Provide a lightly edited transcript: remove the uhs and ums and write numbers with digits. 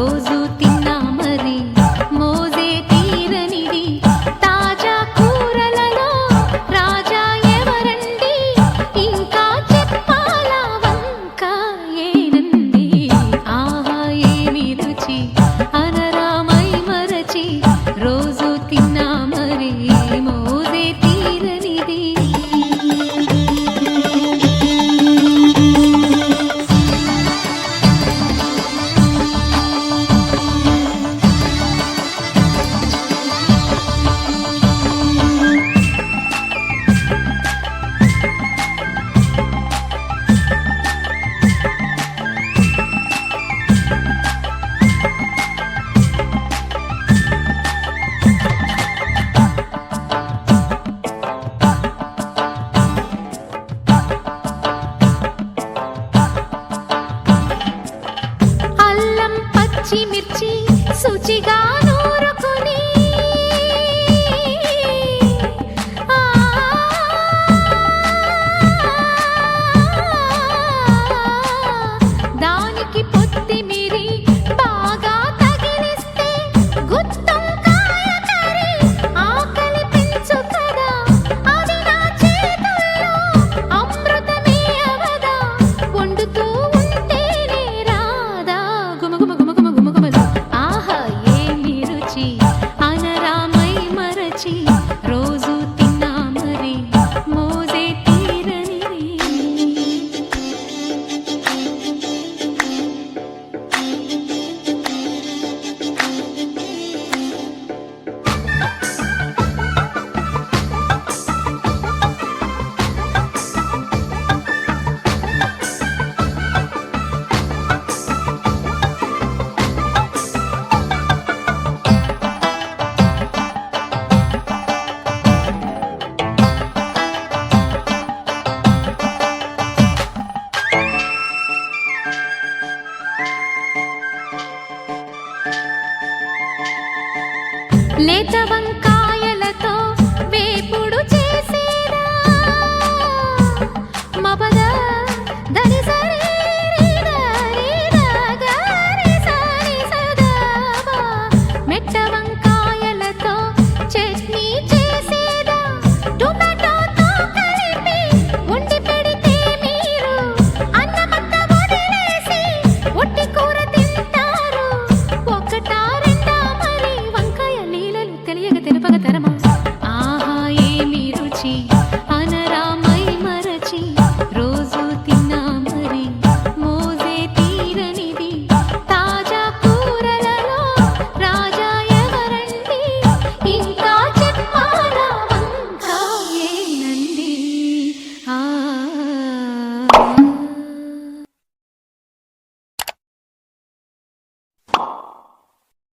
రోజు తిన్నా మరి మోజే తీరనిది తాజా కూరలలో రాజా ఎవరండి ఇంకా చెప్పాలా వంక ఏనంది ఆహా ఏమి రుచి అనరామై మరచి రోజు తిన్నా మరి మోజే తీరనిది అల్లం పచ్చిమిర్చి శుచిగా నూరుకుని దానికి కొత్తిమీరి బాగా తగిలిస్తే గుత్తొంకాయ కర్రీ ఆకలి పెంచు కదా అది నా చేతుల్లో అమృతమే అవదా వండుతూ ఉంటేనే రాదా గుమగుమగుమగుమగుమగుమలు ఆహా ఏమి రుచి అనరామై మరచి రోజు తిన్నా మరి మోజే తీరనిది లేత వంక